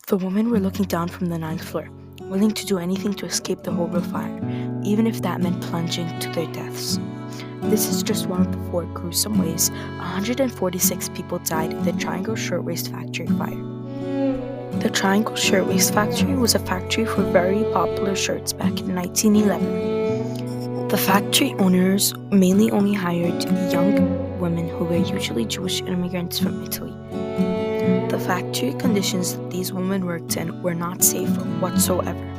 The women were looking down from the ninth floor, willing to do anything to escape the horrible fire, even if that meant plunging to their deaths. This is just one of the four gruesome ways 146 people died in the Triangle Shirtwaist Factory fire. The Triangle Shirtwaist Factory was a factory for very popular shirts back in 1911. The factory owners mainly only hired young women who were usually Jewish immigrants from Italy. The factory conditions that these women worked in were not safe whatsoever.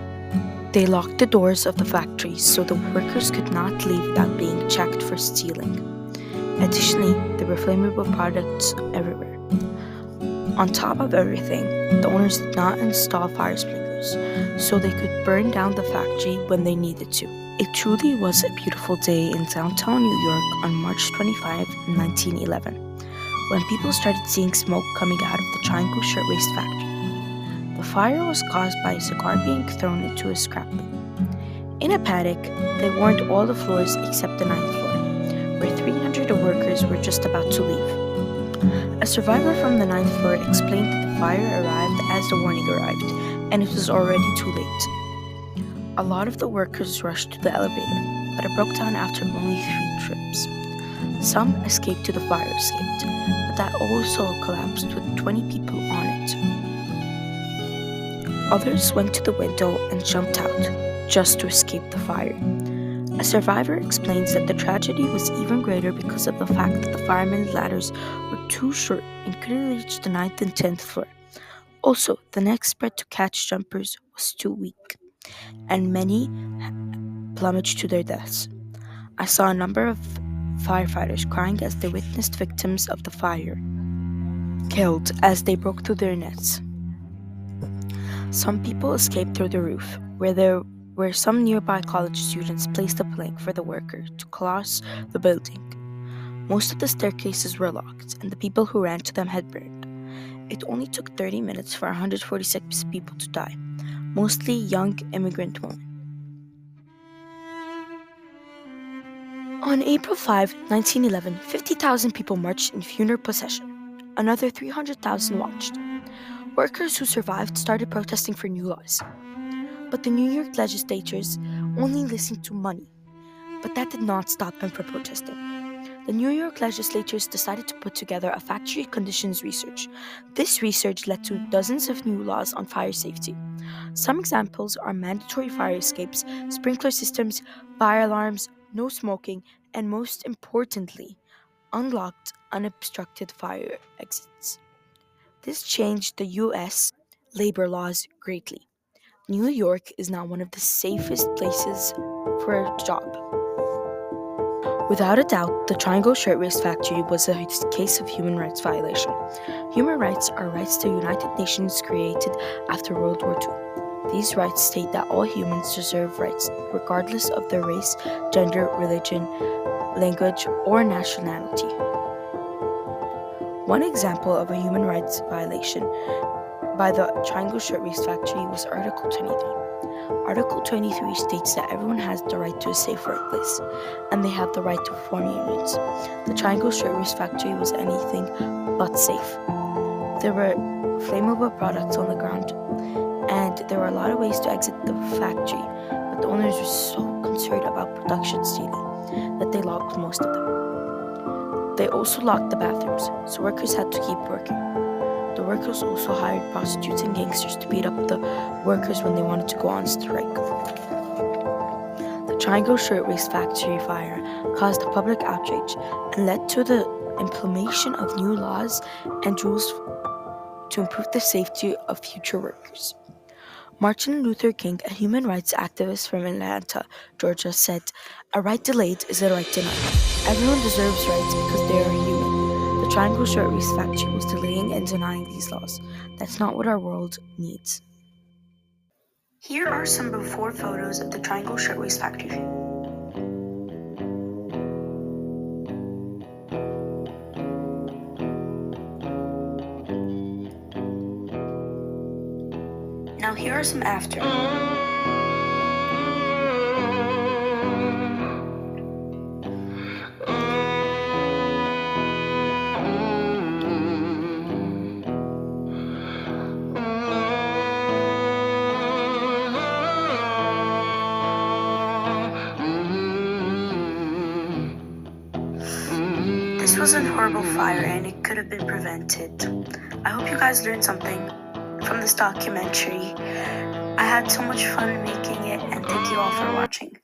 They locked the doors of the factory so the workers could not leave without being checked for stealing. Additionally, there were flammable products everywhere. On top of everything, the owners did not install fire sprinklers, so they could burn down the factory when they needed to. It truly was a beautiful day in downtown New York on March 25, 1911, when people started seeing smoke coming out of the Triangle Shirtwaist Factory. The fire was caused by a cigar being thrown into a scrap bin. In a panic, they warned all the floors except the ninth floor, where 300 workers were just about to leave. A survivor from the ninth floor explained that the fire arrived as the warning arrived, and it was already too late. A lot of the workers rushed to the elevator, but it broke down after only 3 trips. Some escaped to the fire escape, but that also collapsed with 20 people on it. Others went to the window and jumped out, just to escape the fire. A survivor explains that the tragedy was even greater because of the fact that the firemen's ladders were too short and couldn't reach the 9th and 10th floor. Also, the next spread to catch jumpers was too weak, and many plummeted to their deaths. I saw a number of firefighters crying as they witnessed victims of the fire killed as they broke through their nets. Some people escaped through the roof, where some nearby college students placed a plank for the worker to cross the building. Most of the staircases were locked, and the people who ran to them had burned. It only took 30 minutes for 146 people to die, mostly young immigrant women. On April 5, 1911, 50,000 people marched in funeral procession. Another 300,000 watched. Workers who survived started protesting for new laws. But the New York legislatures only listened to money. But that did not stop them from protesting. The New York legislatures decided to put together a factory conditions research. This research led to dozens of new laws on fire safety. Some examples are mandatory fire escapes, sprinkler systems, fire alarms, no smoking, and most importantly, unlocked, unobstructed fire exits. This changed the U.S. labor laws greatly. New York is now one of the safest places for a job. Without a doubt, the Triangle Shirtwaist Factory was a case of human rights violation. Human rights are rights the United Nations created after World War II. These rights state that all humans deserve rights, regardless of their race, gender, religion, language, or nationality. One example of a human rights violation by the Triangle Shirtwaist Factory was Article 23. Article 23 states that everyone has the right to a safe workplace, and they have the right to form unions. The Triangle Shirtwaist Factory was anything but safe. There were flammable products on the ground, and there were a lot of ways to exit the factory, but the owners were so concerned about production stealing that they locked most of them. They also locked the bathrooms, so workers had to keep working. The workers also hired prostitutes and gangsters to beat up the workers when they wanted to go on strike. The Triangle Shirtwaist Factory fire caused a public outrage and led to the implementation of new laws and rules to improve the safety of future workers. Martin Luther King, a human rights activist from Atlanta, Georgia, said, "A right delayed is a right denied. Everyone deserves rights because they are human. The Triangle Shirtwaist Factory was delaying and denying these laws. That's not what our world needs." Here are some before photos of the Triangle Shirtwaist Factory. Now here are some after. was a horrible fire and it could have been prevented. I hope you guys learned something from this documentary. I had so much fun making it, and thank you all for watching.